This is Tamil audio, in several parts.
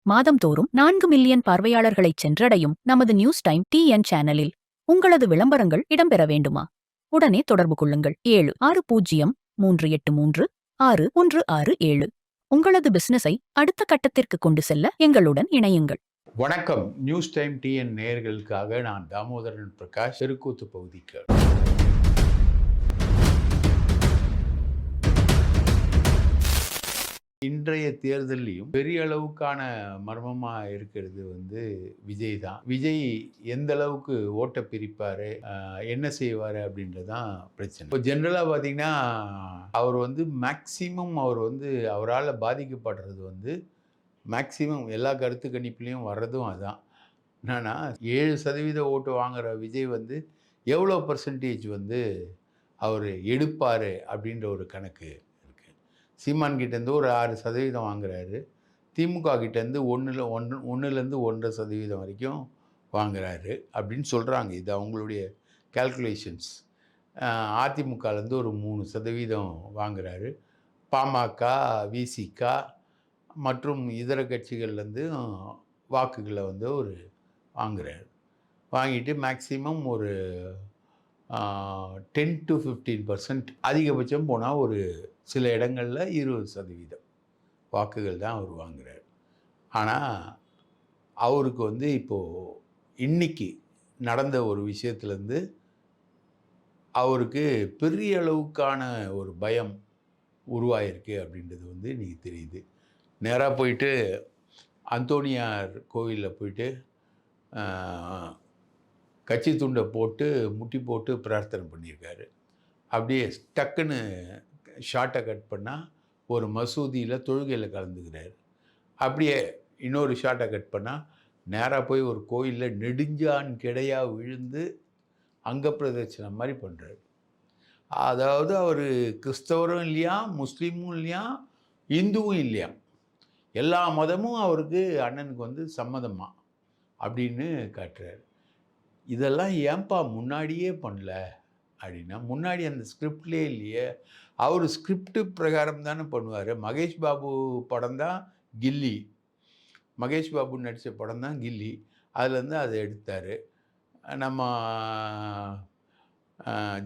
மாதம்தோறும் 4 மில்லியன் பார்வையாளர்களைச் சென்றடையும் நமது நியூஸ் டைம் டிஎன் சேனலில் உங்களது விளம்பரங்கள் இடம்பெற வேண்டுமா? உடனே தொடர்பு கொள்ளுங்கள். 7603836167. உங்களது பிசினஸை அடுத்த கட்டத்திற்கு கொண்டு செல்ல எங்களுடன் இணையுங்கள். வணக்கம். நியூஸ் டைம் டிஎன் நேயர்களுக்காக நான் தாமோதரன் பிரகாஷ், தெருக்கூத்து பகுதிக்கு. இன்றைய தேர்தலையும் பெரிய அளவுக்கான மர்மமா இருக்கிறது விஜய் தான். விஜய் எந்த அளவுக்கு ஓட்ட பிரிப்பாரு, என்ன செய்வாரு அப்படின்றதான் பிரச்சனை. இப்போ ஜென்ரலா பார்த்தீங்கன்னா அவர் மேக்சிமம் அவரால் பாதிக்கப்படுறது மேக்சிமம் எல்லா கருத்து கணிப்புலையும் வர்றதும் அதான். என்னன்னா 7% ஓட்டு வாங்குற விஜய் எவ்வளோ பர்சன்டேஜ் அவர் எடுப்பார் அப்படின்ற ஒரு கணக்கு இருக்குது. சீமான் கிட்டேருந்து ஒரு 6% வாங்குறாரு. திமுக கிட்டேருந்து 1லேருந்து 1.5% வரைக்கும் வாங்குறாரு அப்படின்னு சொல்கிறாங்க. இது அவங்களுடைய கேல்குலேஷன்ஸ். அதிமுகலேருந்து ஒரு 3% வாங்குறாரு. பாமக, விசிக மற்றும் இதர கட்சிகள்லேருந்து வாக்குகளை ஒரு வாங்குறாரு. வாங்கிட்டு மேக்சிமம் ஒரு 10 to 15%, அதிகபட்சம் போனால் ஒரு சில இடங்களில் 20% வாக்குகள் தான் அவர் வாங்குறார். ஆனால் அவருக்கு இப்போது இன்னைக்கு நடந்த ஒரு விஷயத்துலேருந்து அவருக்கு பெரிய அளவுக்கான ஒரு பயம் உருவாயிருக்கு அப்படின்றது இன்றைக்கி தெரியுது. நேராக போயிட்டு அந்தோனியார் கோவிலில் போயிட்டு கட்சி துண்டை போட்டு முட்டி போட்டு பிரார்த்தனை பண்ணியிருக்காரு. அப்படியே டக்குன்னு ஷார்ட்டை கட் பண்ணால் ஒரு மசூதியில் தொழுகையில் கலந்துக்கிறார். அப்படியே இன்னொரு ஷார்ட்டை கட் பண்ணால் நேராக போய் ஒரு கோயிலில் நெடுஞ்சான் கிடையாக விழுந்து அங்க பிரதட்சணை மாதிரி பண்ணுறாரு. அதாவது அவர் கிறிஸ்தவரும் இல்லையா, முஸ்லீமும் இல்லையா, இந்துவும் இல்லையா, எல்லா மதமும் அவருக்கு அண்ணனுக்கு சம்மதமா அப்படின்னு காட்டுறாரு. இதெல்லாம் ஏன்பா முன்னாடியே பண்ணல அப்படின்னா, முன்னாடி அந்த ஸ்கிரிப்ட்லேயே இல்லையே. அவர் ஸ்கிரிப்டு பிரகாரம் தானே பண்ணுவார். மகேஷ் பாபு படம் தான் கில்லி. மகேஷ் பாபு நடித்த படம் தான் கில்லி. அதுலேருந்து அதை எடுத்தார். நம்ம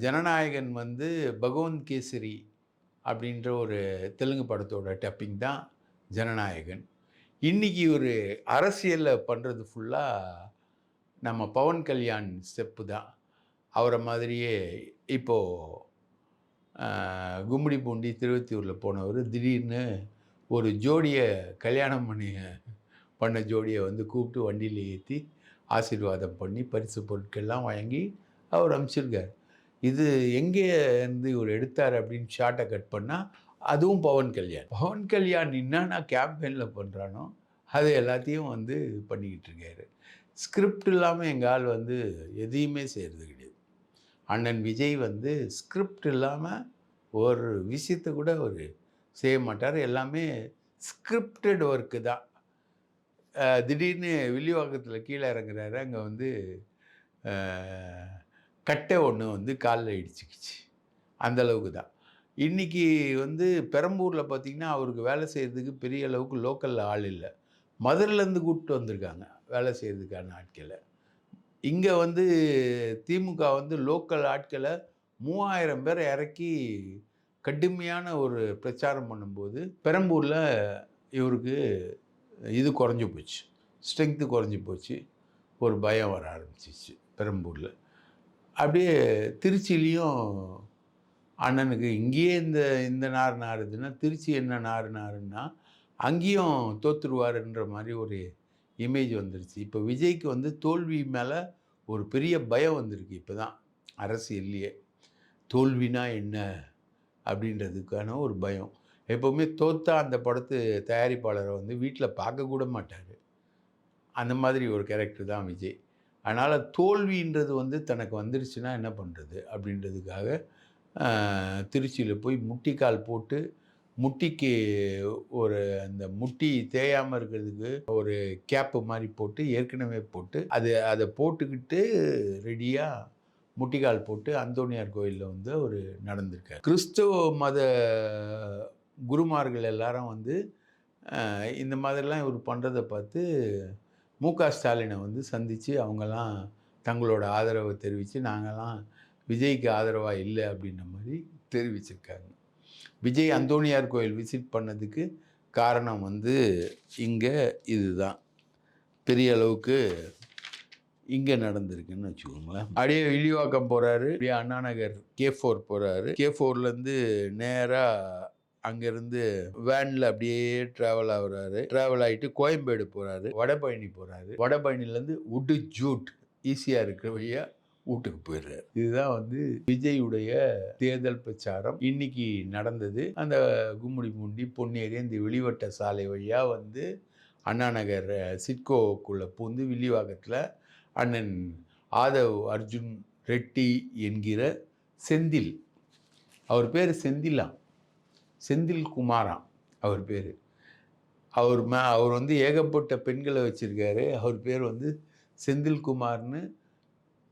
ஜனநாயகன் பகவந்த் கேசரி அப்படின்ற ஒரு தெலுங்கு படத்தோட டப்பிங் தான் ஜனநாயகன். இன்றைக்கி ஒரு அரசியலில் பண்ணுறது ஃபுல்லாக நம்ம பவன் கல்யாண் ஸ்டெப்பு தான். அவரை மாதிரியே இப்போது கும்மிடி பூண்டி திருவத்தியூரில் போனவர் திடீர்னு ஒரு ஜோடியை கல்யாணம் பண்ண ஜோடியை கூப்பிட்டு வண்டியில் ஏற்றி ஆசீர்வாதம் பண்ணி பரிசு பொருட்கள்லாம் வாங்கி அவர் அனுப்பிச்சிருக்கார். இது எங்கே இருந்து இவர் எடுத்தார் அப்படின்னு ஷார்ட்டை கட் பண்ணால் அதுவும் பவன் கல்யாண். பவன் கல்யாண் என்னென்ன கேம்பெயினில் பண்ணுறானோ அது எல்லாத்தையும் பண்ணிக்கிட்டு இருக்காரு. ஸ்கிரிப்ட் இல்லாமல் எங்கள் ஆள் எதையுமே செய்கிறது கிடையாது. அண்ணன் விஜய் ஸ்கிரிப்ட் இல்லாமல் ஒரு விஷயத்தை கூட அவர் செய்ய மாட்டார். எல்லாமே ஸ்கிரிப்டட் ஒர்க்கு தான். திடீர்னு வில்லிவாக்கத்தில் கீழே இறங்குறாரு. அங்கே கட்டை ஒன்று காலில் இடிச்சிக்கிச்சு. அந்தளவுக்கு தான். இன்றைக்கி பெரம்பூரில் பார்த்திங்கன்னா அவருக்கு வேலை செய்கிறதுக்கு பெரிய அளவுக்கு லோக்கலில் ஆள் இல்லை. மதுரையிலேருந்து கூப்பிட்டு வந்திருக்காங்க வேலை செய்கிறதுக்கான ஆட்களை. இங்கே திமுக லோக்கல் ஆட்களை 3000 பேரை இறக்கி கடுமையான ஒரு பிரச்சாரம் பண்ணும்போது பெரம்பூரில் இவருக்கு இது குறைஞ்சி போச்சு, ஸ்ட்ரென்த்து குறைஞ்சி போச்சு. ஒரு பயம் வர ஆரம்பிச்சிச்சு பெரம்பூரில். அப்படியே திருச்சியிலையும் அண்ணனுக்கு இங்கேயே இந்த நார் நாறுதுன்னா திருச்சி என்ன நாருன்னா அங்கேயும் தோற்றுருவாருன்ற மாதிரி ஒரு இமேஜ் வந்துருச்சு. இப்போ விஜய்க்கு தோல்வி மேலே ஒரு பெரிய பயம் வந்திருக்கு. இப்போ தான் அரசியல்லையே தோல்வினா என்ன அப்படின்றதுக்கான ஒரு பயம். எப்போவுமே தோத்தா அந்த படத்து தயாரிப்பாளரை வீட்டில் பார்க்கக்கூட மாட்டார். அந்த மாதிரி ஒரு கேரக்டர் தான் விஜய். அதனால் தோல்வின்றது தனக்கு வந்துருச்சுன்னா என்ன பண்ணுறது அப்படின்றதுக்காக திருச்சியில் போய் முட்டிக்கால் போட்டு முட்டிக்கு ஒரு அந்த முட்டி தேயாமல் இருக்கிறதுக்கு ஒரு கேப்பு மாதிரி போட்டு ஏற்கனவே போட்டு அதை போட்டுக்கிட்டு ரெடியாக முட்டிக்கால் போட்டு அந்தோனியார் கோயிலில் ஒரு நடந்திருக்கார். கிறிஸ்துவ மத குருமார்கள் எல்லாரும் இந்த மாதிரிலாம் இவர் பண்ணுறத பார்த்து ஸ்டாலினை வந்து சந்தித்து அவங்கெல்லாம் தங்களோட ஆதரவை தெரிவித்து நாங்கள்லாம் விஜய்க்கு ஆதரவாக இல்லை அப்படின்ற மாதிரி தெரிவிச்சிருக்காங்க. விஜய் அந்தோணியார் கோயில் விசிட் பண்ணதுக்கு காரணம் வந்து இங்கே இதுதான் பெரிய அளவுக்கு இங்கே நடந்திருக்குன்னு வச்சுக்கோங்களேன். அப்படியே வில்லிவாக்கம் போகிறாரு, அப்படியே அண்ணா நகர் K4 போகிறாரு. K4லேருந்து நேராக அங்கேருந்து வேனில் அப்படியே ட்ராவல் ஆகுறாரு. ட்ராவல் ஆகிட்டு கோயம்பேடு போகிறாரு, வடபழனி போகிறாரு. வடபழனிலேருந்து உட்டு ஜூட் ஈஸியாக இருக்கிற வழியாக வீட்டுக்கு போயிடுறாரு. இதுதான் வந்து விஜயுடைய தேர்தல் பிரச்சாரம் இன்னைக்கு நடந்தது. அந்த கும்முடிப்பூண்டி, பொன்னேரி இந்த வெளிவட்ட சாலை வழியாக வந்து அண்ணா நகர் சிட்கோக்குள்ளே பூந்து வில்லிவாக்கத்தில் அண்ணன் ஆதவ் அர்ஜுன் ரெட்டி என்கிற செந்தில், அவர் பேர் செந்திலாம், செந்தில் குமாராம் அவர் பேர். அவர் வந்து ஏகப்பட்ட பெண்களை வச்சுருக்காரு. அவர் பேர் வந்து செந்தில் குமார்னு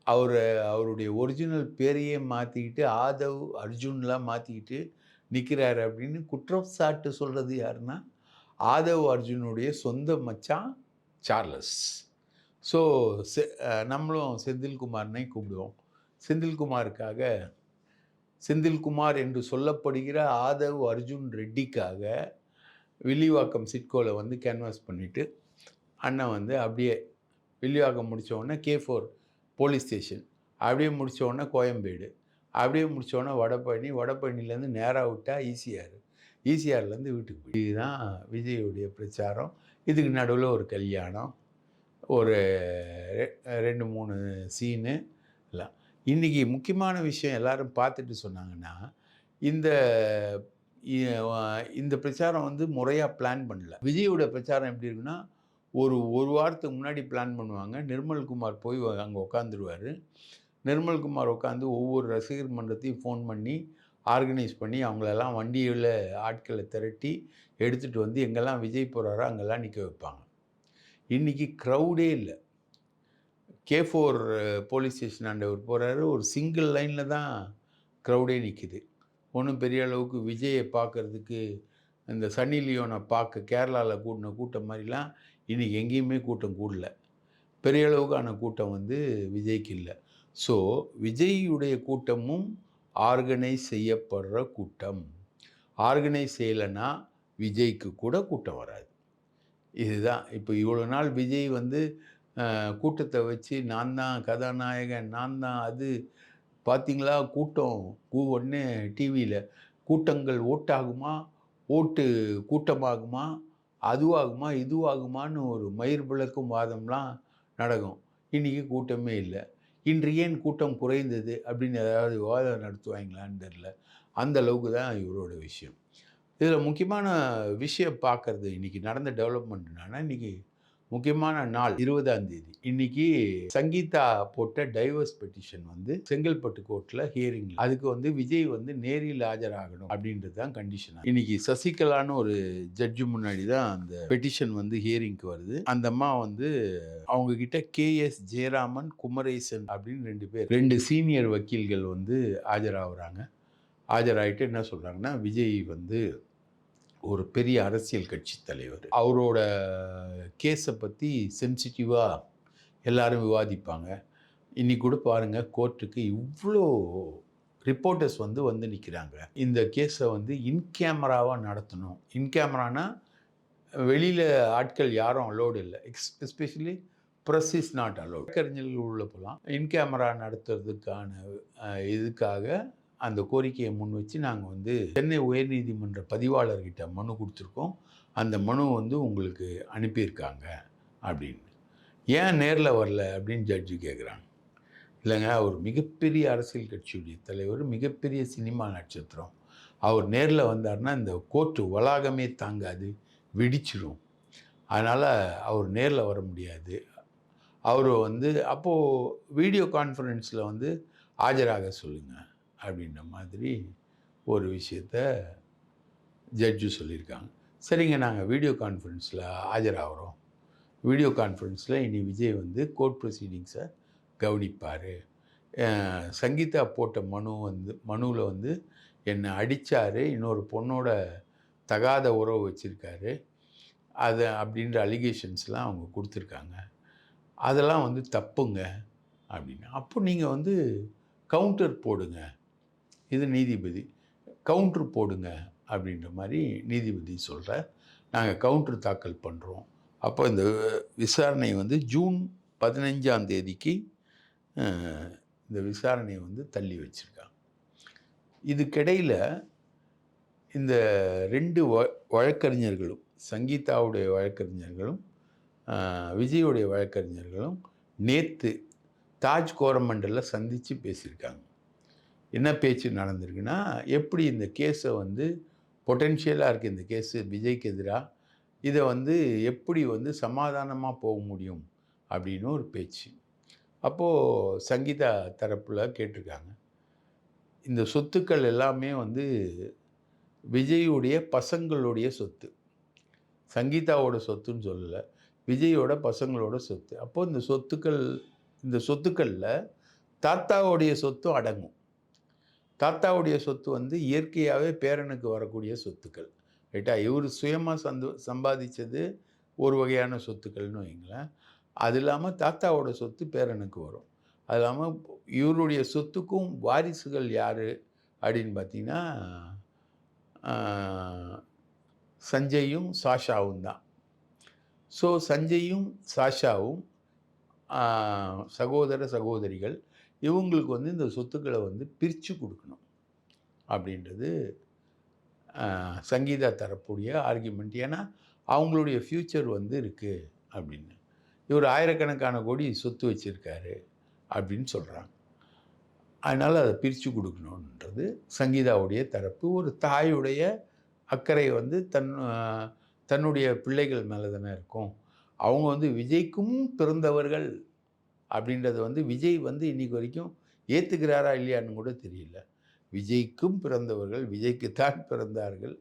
அவருடைய ஒரிஜினல் பேரையே மாற்றிக்கிட்டு ஆதவ் அர்ஜுன்லாம் மாற்றிக்கிட்டு நிற்கிறாரு அப்படின்னு குற்றம் சாட்டு சொல்கிறது யாருன்னா ஆதவ் அர்ஜுனுடைய சொந்த மச்சான் சார்லஸ். ஸோ நம்மளும் செந்தில்குமார்னை கூப்பிடுவோம். செந்தில்குமாருக்காக, செந்தில்குமார் என்று சொல்லப்படுகிற ஆதவ் அர்ஜுன் ரெட்டிக்காக வில்லிவாக்கம் சிட்கோவில் வந்து கேன்வாஸ் பண்ணிவிட்டு அண்ணன் வந்து அப்படியே வில்லிவாக்கம் முடித்த உடனே K4 போலீஸ் ஸ்டேஷன், அப்படியே முடித்த உடனே கோயம்பேடு, அப்படியே முடித்த உடனே வடபழனி, வடபழனிலேருந்து நேராக விட்டால் ஈசிஆர்லேருந்து வீட்டுக்கு போய். இதுதான் விஜயுடைய பிரச்சாரம். இதுக்கு நடுவில் ஒரு கல்யாணம், ஒரு 2-3 சீனு எல்லாம். இன்றைக்கி முக்கியமான விஷயம் எல்லாரும் பார்த்துட்டு சொன்னாங்கன்னா, இந்த பிரச்சாரம் வந்து முறையாக பிளான் பண்ணல. விஜயோட பிரச்சாரம் எப்படி இருக்குன்னா, ஒரு வாரத்துக்கு முன்னாடி பிளான் பண்ணுவாங்க. நிர்மல்குமார் போய் அங்கே உட்காந்துருவார். நிர்மல்குமார் உட்காந்து ஒவ்வொரு ரசிகர் மன்றத்தையும் ஃபோன் பண்ணி ஆர்கனைஸ் பண்ணி அவங்களெல்லாம் வண்டியில் ஆட்களை திரட்டி எடுத்துகிட்டு வந்து எங்கெல்லாம் விஜய் போகிறாரோ அங்கெல்லாம் நிற்க வைப்பாங்க. இன்றைக்கி க்ரௌடே இல்லை. K4 போலீஸ் ஸ்டேஷன் ஆண்டவர் போகிறாரு, ஒரு சிங்கிள் லைனில் தான் க்ரௌடே நிற்கிது. ஒன்றும் பெரிய அளவுக்கு விஜயை பார்க்குறதுக்கு இந்த சன்னி லியோனை பார்க்க கேரளாவில் கூட்டின கூட்டம் மாதிரிலாம் இன்றைக்கி எங்கேயுமே கூட்டம் கூடல. பெரிய அளவுக்கான கூட்டம் வந்து விஜய்க்கு இல்லை. ஸோ விஜய்யுடைய கூட்டமும் ஆர்கனைஸ் செய்யப்படுற கூட்டம். ஆர்கனைஸ் செய்யலைன்னா விஜய்க்கு கூட கூட்டம் வராது. இதுதான் இப்போ இவ்வளோ நாள் விஜய் வந்து கூட்டத்தை வச்சு நான் தான் கதாநாயகன், நான் தான் அது, பார்த்திங்களா கூட்டம் உடனே டிவியில் கூட்டங்கள் ஓட்டாகுமா, ஓட்டு கூட்டமாகுமா, அதுவாகுமா இதுவாகுமான்னு ஒரு மயிர் பிளக்கும் வாதம்லாம் நடக்கும். இன்றைக்கி கூட்டமே இல்லை. இன்று ஏன் கூட்டம் குறைந்தது அப்படின்னு ஏதாவது விவாதம் நடத்துவாங்களான்னு தெரில. அந்த அளவுக்கு தான் இவரோட விஷயம். இதில் முக்கியமான விஷயம் பார்க்குறது இன்றைக்கி நடந்த டெவலப்மெண்ட்னா, இன்றைக்கி முக்கியமான நாள் 20ஆம் தேதி. இன்றைக்கி சங்கீதா போட்ட டைவர்ஸ் பெட்டிஷன் வந்து செங்கல்பட்டு கோர்ட்டில் ஹியரிங். அதுக்கு வந்து விஜய் வந்து நேரில் ஆஜராகணும் அப்படின்றது தான் கண்டிஷனாக. இன்றைக்கி சசிகலான்னு ஒரு ஜட்ஜு முன்னாடி தான் அந்த பெட்டிஷன் வந்து ஹியரிங்க்கு வருது. அந்த அம்மா வந்து அவங்கக்கிட்ட KS ஜெயராமன், குமரேசன் அப்படின்னு 2 பேர், 2 சீனியர் வக்கீல்கள் வந்து ஆஜராகிறாங்க. ஆஜராகிட்டு என்ன சொல்கிறாங்கன்னா, விஜய் வந்து ஒரு பெரிய அரசியல் கட்சி தலைவர், அவரோட கேஸை பற்றி சென்சிட்டிவாக எல்லாரும் விவாதிப்பாங்க. இன்னைக்கு கூட பாருங்கள், கோர்ட்டுக்கு இவ்வளோ ரிப்போர்ட்டர்ஸ் வந்து நிற்கிறாங்க. இந்த கேஸை வந்து இன்கேமராவாக நடத்தணும். இன்கேமரானா வெளியில் ஆட்கள் யாரும் அலோடு இல்லை. Especially press is not allowed. கறிஞர்கள் உள்ள போகலாம். இன்கேமரா நடத்துறதுக்கான இதுக்காக அந்த கோரிக்கையை முன் வச்சு நாங்கள் வந்து சென்னை உயர்நீதிமன்ற பதிவாளர்கிட்ட மனு கொடுத்துருக்கோம். அந்த மனு வந்து உங்களுக்கு அனுப்பியிருக்காங்க அப்படின்னு. ஏன் நேரில் வரல அப்படின்னு ஜட்ஜு கேட்குறாங்க. இல்லைங்க, அவர் மிகப்பெரிய அரசியல் கட்சியுடைய தலைவர், மிகப்பெரிய சினிமா நட்சத்திரம். அவர் நேரில் வந்தார்னா இந்த கோர்ட்டு வளாகமே தாங்காது, வெடிச்சிடும். அதனால் அவர் நேரில் வர முடியாது. அவர் வந்து அப்போது வீடியோ கான்ஃபரன்ஸில் வந்து ஆஜராக சொல்லுங்கள் அப்படின்ற மாதிரி ஒரு விஷயத்த ஜட்ஜு சொல்லியிருக்காங்க. சரிங்க, நாங்கள் வீடியோ கான்ஃபரன்ஸில் ஆஜராகிறோம். வீடியோ கான்ஃபரன்ஸில் இனி விஜய் வந்து கோர்ட் ப்ரொசீடிங்ஸை கவனிப்பார். சங்கீதா போட்ட மனுவில் என்னை அடித்தார், இன்னொரு பொண்ணோட தகாத உறவு வச்சுருக்காரு, அது அப்படின்ற அலிகேஷன்ஸ்லாம் அவங்க கொடுத்துருக்காங்க. அதெல்லாம் வந்து தப்புங்க அப்படின்னு. அப்போ நீங்கள் வந்து கவுண்டர் போடுங்க. இது நீதிபதி. கவுண்டர் போடுங்க அப்படின்ற மாதிரி நீதிபதி சொல்கிறார். நாங்கள் கவுண்டர் தாக்கல் பண்ணுறோம். அப்போ இந்த விசாரணை வந்து ஜூன் 15ஆம் தேதிக்கு இந்த விசாரணையை வந்து தள்ளி வச்சுருக்காங்க. இதுக்கிடையில் இந்த 2 வழக்கறிஞர்களும், சங்கீதாவுடைய வழக்கறிஞர்களும் விஜயுடைய வழக்கறிஞர்களும் நேற்று தாஜ் கோரமண்டலில் சந்தித்து பேசியிருக்காங்க. என்ன பேச்சு நடந்திருக்குன்னா, எப்படி இந்த கேஸை வந்து பொட்டென்ஷியலாக இருக்குது இந்த கேஸு விஜய்க்கு எதிராக, இதை வந்து எப்படி வந்து சமாதானமாக போக முடியும் அப்படின்னு ஒரு பேச்சு. அப்போது சங்கீதா தரப்பில் கேட்டிருக்காங்க, இந்த சொத்துக்கள் எல்லாமே வந்து விஜயுடைய பசங்களுடைய சொத்து, சங்கீதாவோட சொத்துன்னு சொல்லலை, விஜயோட பசங்களோட சொத்து. அப்போது இந்த சொத்துக்களில் தாத்தாவுடைய சொத்தும் அடங்கும். தாத்தாவுடைய சொத்து வந்து இயற்கையாகவே பேரனுக்கு வரக்கூடிய சொத்துக்கள், ரைட்டா? இவர் சுயமாக சம்பாதிச்சது ஒரு வகையான சொத்துக்கள்னு வைங்களேன். அது இல்லாமல் தாத்தாவோட சொத்து பேரனுக்கு வரும். அது இல்லாமல் இவருடைய சொத்துக்கும் வாரிசுகள் யார் அப்படின்னு பார்த்தீங்கன்னா, சஞ்சயும் சாஷாவும் தான். ஸோ சஞ்சயும் சாஷாவும் சகோதர சகோதரிகள், இவங்களுக்கு வந்து இந்த சொத்துக்களை வந்து பிரித்து கொடுக்கணும் அப்படின்றது சங்கீதா தரப்புடைய ஆர்கியூமெண்ட். ஏன்னா அவங்களுடைய ஃப்யூச்சர் வந்து இருக்குது அப்படின்னு. இவர் ஆயிரக்கணக்கான கோடி சொத்து வச்சுருக்காரு அப்படின்னு சொல்கிறாங்க. அதனால் அதை பிரித்து கொடுக்கணுன்றது சங்கீதாவுடைய தரப்பு. ஒரு தாயுடைய அக்கறை வந்து தன்னுடைய பிள்ளைகள் மேலே தானே இருக்கும். அவங்க வந்து விஜய்க்கும் பிறந்தவர்கள் அப்படின்றத வந்து விஜய் வந்து இன்றைக்கி வரைக்கும் ஏற்றுக்கிறாரா இல்லையான்னு கூட தெரியல. விஜய்க்கும் பிறந்தவர்கள் விஜய்க்குத்தான் பிறந்தார்கள்,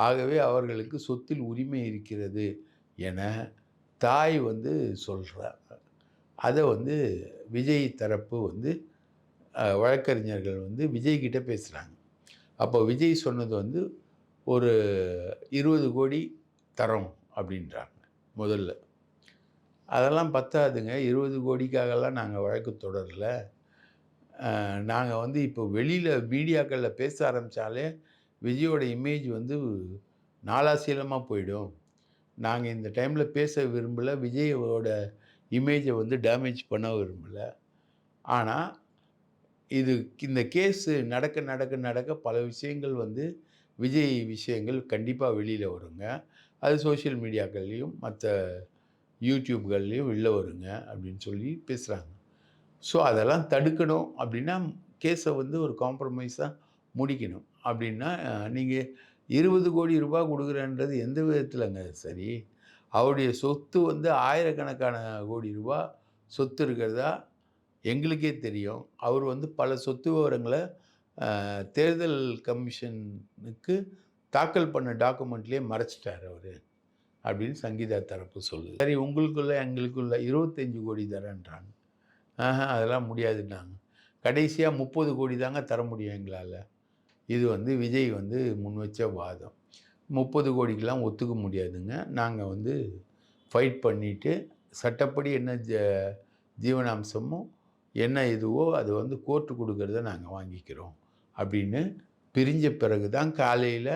ஆகவே அவர்களுக்கு சொத்தில் உரிமை இருக்கிறது என தாய் வந்து சொல்கிறாங்க. அதை வந்து விஜய் தரப்பு வந்து வழக்கறிஞர்கள் வந்து விஜய்கிட்ட பேசுகிறாங்க. அப்போ விஜய் சொன்னது வந்து ஒரு 20 கோடி தரோம் அப்படின்றாங்க முதல்ல. அதெல்லாம் பத்தாதுங்க, 20 கோடிக்காகலாம் நாங்கள் வழக்கு தொடரல. நாங்கள் வந்து இப்போ வெளியில் மீடியாக்களில் பேச ஆரம்பித்தாலே விஜயோட இமேஜ் வந்து நாலாசீலமாக போயிடும். நாங்கள் இந்த டைமில் பேச விரும்பலை, விஜயோட இமேஜை வந்து டேமேஜ் பண்ண விரும்பலை. ஆனால் இந்த கேஸு நடக்க பல விஷயங்கள் வந்து விஜய் விஷயங்கள் கண்டிப்பாக வெளியில் வருங்க. அது சோஷியல் மீடியாக்கள்லேயும் மற்ற யூடியூப்கள்லேயும் வெளில வருங்க அப்படின்னு சொல்லி பேசுகிறாங்க. ஸோ அதெல்லாம் தடுக்கணும் அப்படின்னா கேஸை வந்து ஒரு காம்ப்ரமைஸாக முடிக்கணும். அப்படின்னா நீங்கள் 20 கோடி ரூபாய் கொடுக்குறேன்றது எந்த விதத்தில்ங்க சரி? அவருடைய சொத்து வந்து ஆயிரக்கணக்கான கோடி ரூபா சொத்து இருக்கிறதா எங்களுக்கே தெரியும். அவர் வந்து பல சொத்து விவரங்களை தேர்தல் கமிஷனுக்கு தாக்கல் பண்ண டாக்குமெண்ட்லேயே மறைச்சிட்டார் அவர் அப்படின்னு சங்கீதா தரப்பு சொல்லுது. சரி, உங்களுக்குள்ள எங்களுக்குள்ள 25 கோடி தரேன்றாங்க. அதெல்லாம் முடியாதுன்னாங்க. கடைசியாக 30 கோடி தாங்க தர முடியும் எங்களால். இது வந்து விஜய் வந்து முன் வச்ச வாதம். 30 கோடிக்கெலாம் ஒத்துக்க முடியாதுங்க, நாங்கள் வந்து ஃபைட் பண்ணிவிட்டு சட்டப்படி என்ன ஜீவனாம்சமோ என்ன இதுவோ அது வந்து கோர்ட்டு கொடுக்கறத நாங்கள் வாங்கிக்கிறோம் அப்படின்னு பிரிஞ்ச பிறகு தான் காலையில்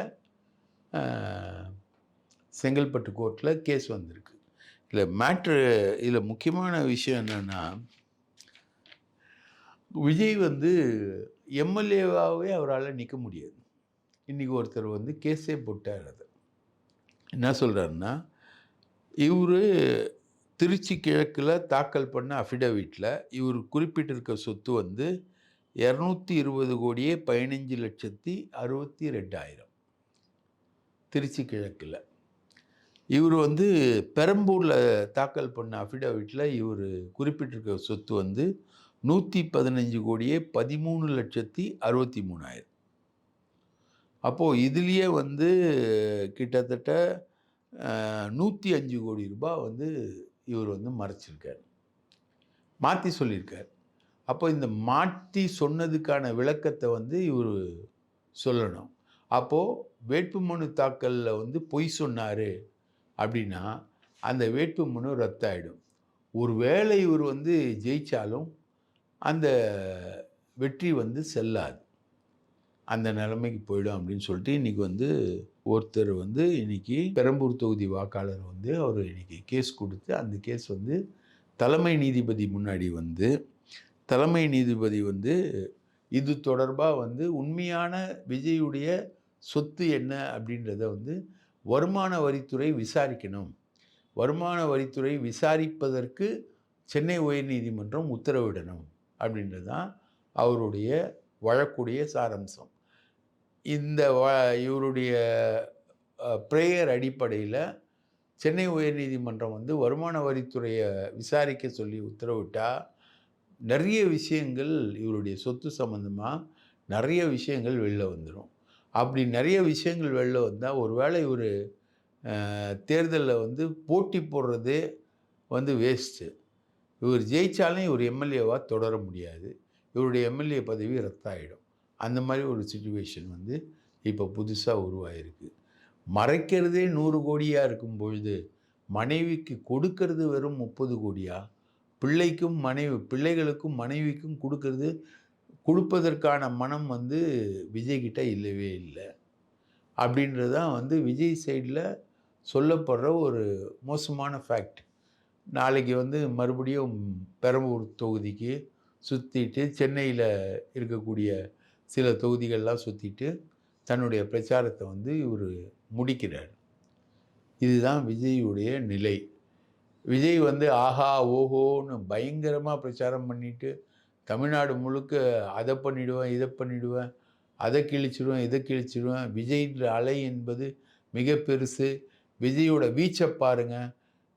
செங்கல்பட்டு கோர்ட்டில் கேஸ் வந்திருக்கு. இதில் முக்கியமான விஷயம் என்னென்னா, விஜய் வந்து எம்எல்ஏவாகவே அவரால் நிற்க முடியாது. இன்றைக்கி ஒருத்தர் வந்து கேஸே போட்டார். அதை என்ன சொல்கிறாருன்னா, இவர் திருச்சி கிழக்கில் தாக்கல் பண்ண அஃபிடவிட்டில் இவர் குறிப்பிட்டிருக்க சொத்து வந்து 220 கோடியே 15,62,000 திருச்சி கிழக்கில். இவர் வந்து பெரம்பூரில் தாக்கல் பண்ண அஃபிடவிட்டில் இவர் குறிப்பிட்டிருக்க சொத்து வந்து 115 கோடியே 13,63,000. அப்போது இதுலேயே வந்து கிட்டத்தட்ட 105 கோடி ரூபாய் வந்து இவர் வந்து மறைச்சிருக்கார், மாற்றி சொல்லியிருக்கார். அப்போ இந்த மாற்றி சொன்னதுக்கான விளக்கத்தை வந்து இவர் சொல்லணும். அப்போது வேட்புமனு தாக்கலில் வந்து பொய் சொன்னார் அப்படின்னா அந்த வேட்புமனு ரத்தாயிடும். ஒருவேளை இவர் வந்து ஜெயிச்சாலும் அந்த வெற்றி வந்து செல்லாது. அந்த நிலைமைக்கு போயிடும் அப்படின்னு சொல்லிட்டு இன்னைக்கு வந்து ஒருத்தர் வந்து இன்னைக்கு பெரம்பூர் தொகுதி வாக்காளர் வந்து அவர் இன்னைக்கு கேஸ் கொடுத்து அந்த கேஸ் வந்து தலைமை நீதிபதி முன்னாடி வந்து தலைமை நீதிபதி வந்து இது தொடர்பாக வந்து உண்மையான விஜயுடைய சொத்து என்ன அப்படின்றத வந்து வருமான வரித்துறை விசாரிக்கணும். வருமான வரித்துறை விசாரிப்பதற்கு சென்னை உயர்நீதிமன்றம் உத்தரவிடணும் அப்படின்றது தான் அவருடைய வழக்குடைய சாராம்சம். இந்த இவருடைய ப்ரேயர் அடிப்படையில் சென்னை உயர்நீதிமன்றம் வந்து வருமான வரித்துறையை விசாரிக்க சொல்லி உத்தரவிட்டால் நிறைய விஷயங்கள் இவருடைய சொத்து சம்மந்தமாக நிறைய விஷயங்கள் வெளில வந்துடும். அப்படி நிறைய விஷயங்கள் வெளில வந்தால் ஒருவேளை இவர் தேர்தலில் வந்து போட்டி போடுறதே வந்து வேஸ்ட்டு. இவர் ஜெயித்தாலும் இவர் எம்எல்ஏவாக தொடர முடியாது. இவருடைய எம்எல்ஏ பதவி ரத்தாயிடும். அந்த மாதிரி ஒரு சிச்சுவேஷன் வந்து இப்போ புதுசாக உருவாகிருக்கு. மறைக்கிறதே 100 கோடியாக இருக்கும் பொழுது மனைவிக்கு கொடுக்கறது வெறும் 30 கோடியா? பிள்ளைகளுக்கும் மனைவிக்கும் கொடுப்பதற்கான மனம் வந்து விஜய்கிட்ட இல்லவே இல்லை. அப்படின்றது தான் வந்து விஜய் சைடில் சொல்லப்படுற ஒரு மோசமான ஃபேக்ட். நாளைக்கு வந்து மறுபடியும் பெரம்பூர் தொகுதிக்கு சுற்றிட்டு சென்னையில் இருக்கக்கூடிய சில தொகுதிகள்லாம் சுற்றிட்டு தன்னுடைய பிரச்சாரத்தை வந்து இவர் முடிக்கிறார். இதுதான் விஜயுடைய நிலை. விஜய் வந்து ஆஹா ஓஹோன்னு பயங்கரமாக பிரச்சாரம் பண்ணிட்டு தமிழ்நாடு முழுக்க அதை பண்ணிவிடுவேன், இதை பண்ணிவிடுவேன், அதை கிழிச்சிடுவேன், இதை கிழிச்சிடுவேன். விஜய்ன்ற அலை என்பது மிக பெருசு. விஜயோட வீச்சை பாருங்கள்.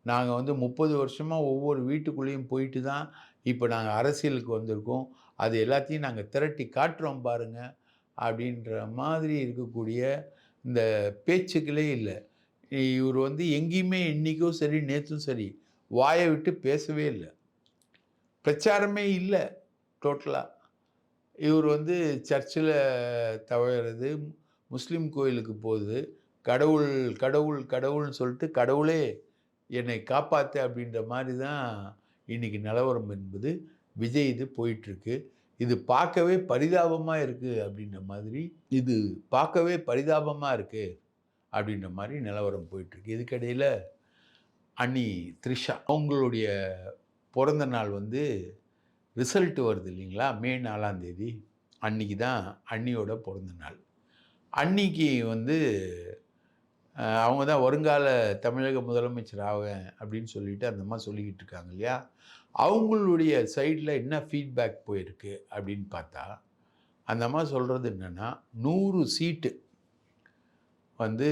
நாங்கள் வந்து 30 வருஷமாக ஒவ்வொரு வீட்டுக்குள்ளேயும் போயிட்டு தான் இப்போ நாங்கள் அரசியலுக்கு வந்திருக்கோம். அது எல்லாத்தையும் நாங்கள் திரட்டி காட்டுறோம் பாருங்கள் அப்படின்ற மாதிரி இருக்கக்கூடிய இந்த பேச்சுக்களே இல்லை. இவர் வந்து எங்கேயுமே இன்றைக்கும் சரி நேற்றும் சரி வாயை விட்டு பேசவே இல்லை. பிரச்சாரமே இல்லை டோட்டலாக. இவர் வந்து சர்ச்சில் தவறுறது, முஸ்லீம் கோயிலுக்கு போகுது, கடவுள் கடவுள் கடவுள்னு சொல்லிட்டு கடவுளே என்னை காப்பாற்று அப்படின்ற மாதிரி தான் இன்றைக்கி நிலவரம் என்பது விஜய் இது போயிட்டுருக்கு. இது பார்க்கவே பரிதாபமாக இருக்குது அப்படின்ற மாதிரி அப்படின்ற மாதிரி நிலவரம் போயிட்டுருக்கு. இதுக்கிடையில் அண்ணி த்ரிஷா அவங்களுடைய பிறந்த நாள் வந்து ரிசல்ட் வருது இல்லைங்களா? மே 4ஆம் தேதி அன்றைக்கி தான் அண்ணியோட பிறந்த நாள். அன்னைக்கு வந்து அவங்க தான் வருங்கால தமிழக முதலமைச்சர் ஆவேன் அப்படின்னு சொல்லிட்டு அந்த அம்மா சொல்லிக்கிட்டு இருக்காங்க இல்லையா? அவங்களுடைய சைடில் என்ன ஃபீட்பேக் போயிருக்கு அப்படின்னு பார்த்தா அந்த அம்மா சொல்கிறது என்னென்னா 100 சீட்டு வந்து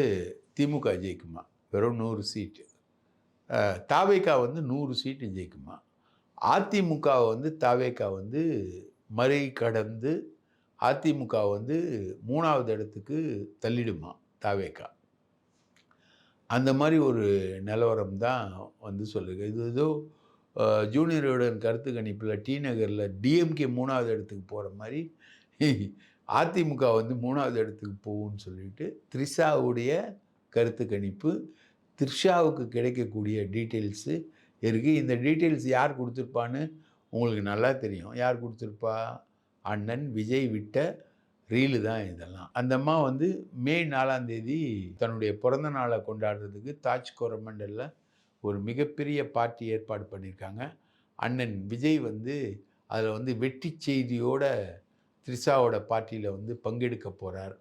திமுக ஜெயிக்குமா, வெறும் 100 சீட்டு. தாவேகா வந்து 100 சீட்டு ஜெயிக்குமா. அதிமுக வந்து தாவேகா வந்து மறை கடந்து அதிமுக வந்து 3வது இடத்துக்கு தள்ளிடுமா தாவேகா. அந்த மாதிரி ஒரு நிலவரம் தான் வந்து சொல்லுங்க. இது ஏதோ ஜூனியருடன் கருத்து கணிப்பில் டி நகரில் டிஎம்கே 3வது இடத்துக்கு போகிற மாதிரி அதிமுக வந்து 3வது இடத்துக்கு போகும்னு சொல்லிட்டு த்ரிஷாவுடைய கருத்து கணிப்பு, த்ரிஷாவுக்கு கிடைக்கக்கூடிய டீட்டெயில்ஸு இருக்குது. இந்த டீட்டெயில்ஸ் யார் கொடுத்துருப்பான்னு உங்களுக்கு நல்லா தெரியும். யார் கொடுத்துருப்பா? அண்ணன் விஜய் விட்ட ரீலு தான் இதெல்லாம். அந்த அம்மா வந்து மே 4ஆம் தேதி தன்னுடைய பிறந்த நாளை கொண்டாடுறதுக்கு தாஜ் கோரமண்டலில் ஒரு மிகப்பெரிய பார்ட்டி ஏற்பாடு பண்ணியிருக்காங்க. அண்ணன் விஜய் வந்து அதில் வந்து வெற்றி செய்தியோட த்ரிஷாவோட பார்ட்டியில் வந்து பங்கெடுக்க போகிறார்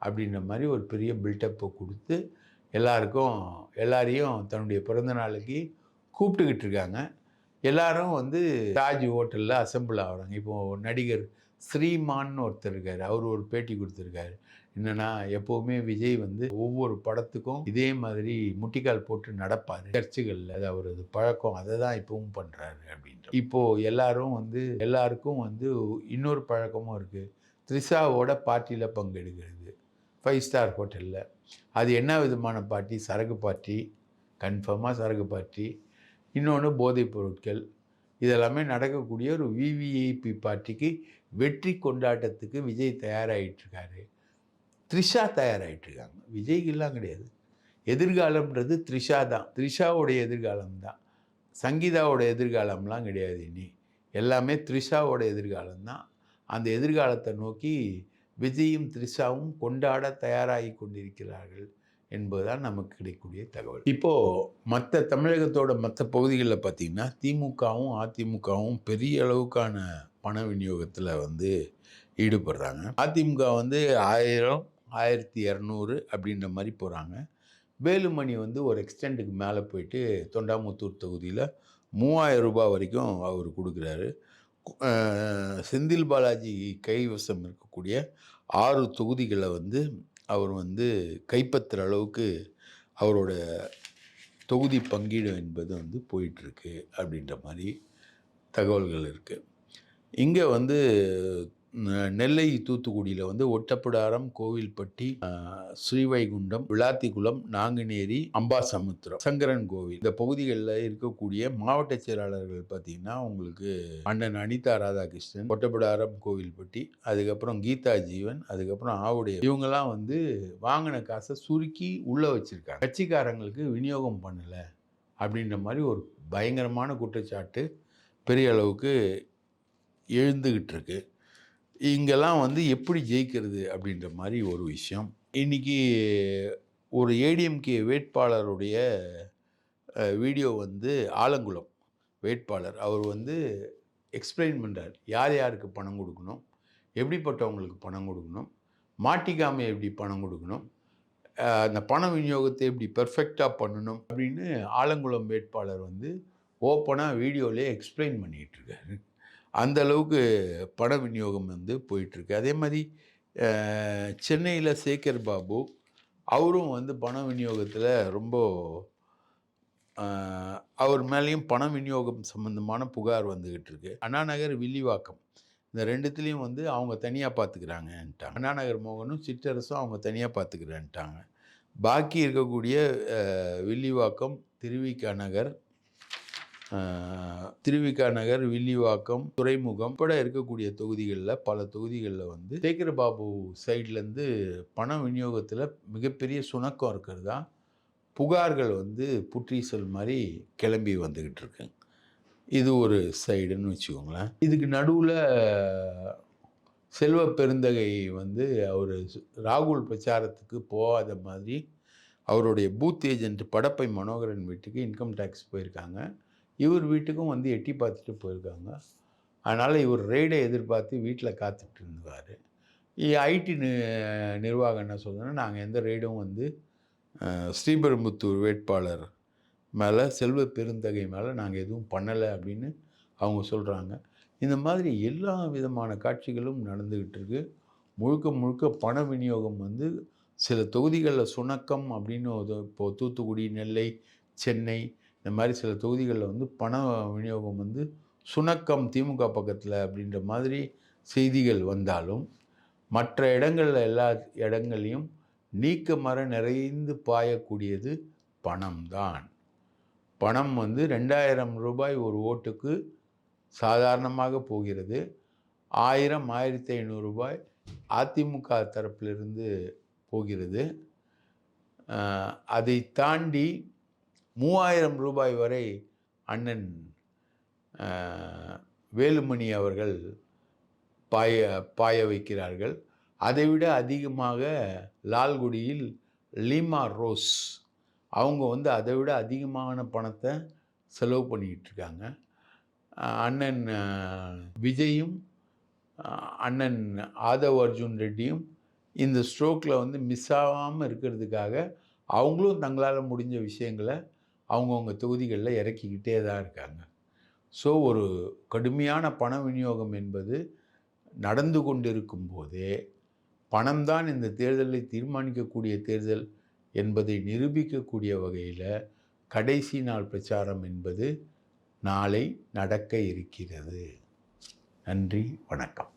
அப்படின்ற மாதிரி ஒரு பெரிய பில்டப்பை கொடுத்து எல்லாரையும் தன்னுடைய பிறந்த நாளைக்கு கூப்பிட்டுக்கிட்டு இருக்காங்க. எல்லாரும் வந்து தாஜ் ஹோட்டலில் அசம்பிள் ஆகிறாங்க. இப்போது நடிகர் ஸ்ரீமான்னு ஒருத்தர் இருக்கார். அவர் ஒரு பேட்டி கொடுத்துருக்காரு. என்னென்னா, எப்போவுமே விஜய் வந்து ஒவ்வொரு படத்துக்கும் இதே மாதிரி முட்டிக்கால் போட்டு நடப்பார் சர்ச்சுகளில். அது அவரது பழக்கம். அதை தான் இப்போவும் பண்ணுறாரு அப்படின்ற. இப்போது எல்லாருக்கும் வந்து இன்னொரு பழக்கமும் இருக்குது. த்ரிஷாவோட பார்ட்டியில் பங்கெடுக்கிறது 5 ஸ்டார் ஹோட்டலில். அது என்ன விதமான பார்ட்டி? சரக்கு பார்ட்டி, கன்ஃபார்மாக சரக்கு பார்ட்டி. இன்னொன்று போதைப் பொருட்கள். இதெல்லாமே நடக்கக்கூடிய ஒரு விவிஐபி பார்ட்டிக்கு வெற்றி கொண்டாட்டத்துக்கு விஜய் தயாராகிட்டுருக்காரு. த்ரிஷா தயாராகிட்டுருக்காங்க. விஜய்க்கெல்லாம் கிடையாது. எதிர்காலம்ன்றது த்ரிஷா தான். த்ரிஷாவுடைய எதிர்காலம் தான். சங்கீதாவோட எதிர்காலம்லாம் கிடையாது இனி. எல்லாமே த்ரிஷாவோட எதிர்காலம் தான். அந்த எதிர்காலத்தை நோக்கி விஜயும் த்ரிஷாவும் கொண்டாட தயாராகி கொண்டிருக்கிறார்கள் என்பதுதான் நமக்கு கிடைக்கக்கூடிய தகவல். இப்போது மற்ற தமிழகத்தோட மற்ற பகுதிகளில் பார்த்திங்கன்னா திமுகவும் அதிமுகவும் பெரிய அளவுக்கான பண விநியோகத்தில் வந்து ஈடுபடுறாங்க. அதிமுக வந்து 1000, 1200 அப்படின்ற மாதிரி போகிறாங்க. வேலுமணி வந்து ஒரு எக்ஸ்டெண்டுக்கு மேலே போயிட்டு தொண்டாமுத்தூர் தொகுதியில் 3000 ரூபாய் வரைக்கும் அவர் கொடுக்குறாரு. செந்தில் பாலாஜி கைவசம் இருக்கக்கூடிய 6 தொகுதிகளை வந்து அவர் வந்து கைப்பற்றுற அளவுக்கு அவரோட தொகுதி பங்கீடு என்பது வந்து போயிட்டுருக்கு அப்படின்ற மாதிரி தகவல்கள் இருக்குது. இங்கே வந்து நெல்லை தூத்துக்குடியில் வந்து ஒட்டப்பிடாரம், கோவில்பட்டி, ஸ்ரீவைகுண்டம், விளாத்திக்குளம், நாங்குநேரி, அம்பாசமுத்திரம், சங்கரன் கோவில் இந்த பகுதிகளில் இருக்கக்கூடிய மாவட்ட செயலாளர்கள் பார்த்தீங்கன்னா உங்களுக்கு அண்ணன் அனிதா ராதாகிருஷ்ணன், ஒட்டப்பிடாரம், கோவில்பட்டி, அதுக்கப்புறம் கீதா ஜீவன், அதுக்கப்புறம் ஆவுடைய இவங்கெல்லாம் வந்து வாங்கின காசை சுருக்கி உள்ளே வச்சுருக்காங்க. கட்சிக்காரங்களுக்கு விநியோகம் பண்ணலை அப்படின்ற மாதிரி ஒரு பயங்கரமான குற்றச்சாட்டு பெரிய அளவுக்கு எழுந்துக்கிட்டு இருக்கு. இங்கெல்லாம் வந்து எப்படி ஜெயிக்கிறது அப்படின்ற மாதிரி ஒரு விஷயம். இன்றைக்கி ஒரு ஏடிஎம்கே வேட்பாளருடைய வீடியோ வந்து ஆலங்குளம் வேட்பாளர் அவர் வந்து எக்ஸ்பிளைன் பண்ணுறார். யார் யாருக்கு பணம் கொடுக்கணும், எப்படிப்பட்டவங்களுக்கு பணம் கொடுக்கணும், மாட்டிக்காமல் எப்படி பணம் கொடுக்கணும், அந்த பண விநியோகத்தை எப்படி பெர்ஃபெக்டாக பண்ணணும் அப்படின்னு ஆலங்குளம் வேட்பாளர் வந்து ஓப்பனாக வீடியோவிலே எக்ஸ்பிளைன் பண்ணிகிட்ருக்காரு. அந்த அளவுக்கு பண விநியோகம் வந்து போயிட்டுருக்கு. அதே மாதிரி சென்னையில் சேகர் பாபு அவரும் வந்து பண விநியோகத்தில் ரொம்ப அவர் மேலேயும் பண விநியோகம் சம்மந்தமான புகார் வந்துக்கிட்டு இருக்கு. அண்ணாநகர், வில்லிவாக்கம் இந்த ரெண்டுத்துலேயும் வந்து அவங்க தனியாக பார்த்துக்கிறாங்கன்ட்டாங்க. அண்ணாநகர் மோகனும் சிற்றரசும் அவங்க தனியாக பார்த்துக்கிறேன்ட்டாங்க. பாக்கி இருக்கக்கூடிய வில்லிவாக்கம், திருவிக நகர், வில்லிவாக்கம், துறைமுகம் கூட இருக்கக்கூடிய தொகுதிகளில் பல தொகுதிகளில் வந்து சேகர் பாபு சைட்லேருந்து பண விநியோகத்தில் மிகப்பெரிய சுணக்கம் இருக்கிறதா புகார்கள் வந்து புற்றீசல் மாதிரி கிளம்பி வந்துக்கிட்டு இருக்கு. இது ஒரு சைடுன்னு வச்சுக்கோங்களேன். இதுக்கு நடுவில் செல்வ பெருந்தகை வந்து அவர் ராகுல் பிரச்சாரத்துக்கு போகாத மாதிரி அவருடைய பூத் ஏஜென்ட் படப்பை மனோகரன் வீட்டுக்கு இன்கம் டேக்ஸ் போயிருக்காங்க. இவர் வீட்டுக்கும் வந்து எட்டி பார்த்துட்டு போயிருக்காங்க. அதனால் இவர் ரெய்டை எதிர்பார்த்து வீட்டில் காத்துட்டு இருந்துவார். ஐடி நிர்வாகம் என்ன சொல்கிறேன்னா, நாங்கள் எந்த ரெய்டும் வந்து ஸ்ரீபெரும்புத்தூர் வேட்பாளர் மேலே, செல்வ பெருந்தகை மேலே நாங்கள் எதுவும் பண்ணலை அப்படின்னு அவங்க சொல்கிறாங்க. இந்த மாதிரி எல்லா விதமான காட்சிகளும் நடந்துக்கிட்டு இருக்கு. முழுக்க முழுக்க பண விநியோகம் வந்து சில தொகுதிகளில் சுணக்கம் அப்படின்னு இப்போது தூத்துக்குடி, நெல்லை, சென்னை இந்த மாதிரி சில தொகுதிகளில் வந்து பண விநியோகம் வந்து சுணக்கம் திமுக பக்கத்தில் அப்படின்ற மாதிரி செய்திகள் வந்தாலும் மற்ற இடங்களில் எல்லா இடங்களையும் நீக்கமர நிறைந்து பாயக்கூடியது பணம்தான். பணம் வந்து 2000 ரூபாய் ஒரு ஓட்டுக்கு சாதாரணமாக போகிறது. 1000, 1500 ரூபாய் அதிமுக தரப்பிலிருந்து போகிறது. அதை தாண்டி 3000 ரூபாய் வரை அண்ணன் வேலுமணி அவர்கள் பாய வைக்கிறார்கள். அதைவிட அதிகமாக லால்குடியில் லீமா ரோஸ் அவங்க வந்து அதை விட அதிகமான பணத்தை செலவு பண்ணிக்கிட்டு இருக்காங்க. அண்ணன் விஜயும் அண்ணன் ஆதவ் அர்ஜுன் ரெட்டியும் இந்த ஸ்ட்ரோக்கில் வந்து மிஸ் ஆகாமல் இருக்கிறதுக்காக அவங்களும் தங்களால் முடிஞ்ச விஷயங்களை அவங்கவுங்க தொகுதிகளில் இறக்கிக்கிட்டே தான் இருக்காங்க. ஸோ ஒரு கடுமையான பண விநியோகம் என்பது நடந்து கொண்டிருக்கும் போதே பணம்தான் இந்த தேர்தலை தீர்மானிக்கக்கூடிய தேர்தல் என்பதை நிரூபிக்கக்கூடிய வகையில் கடைசி நாள் பிரச்சாரம் என்பது நாளை நடக்க இருக்கிறது. நன்றி, வணக்கம்.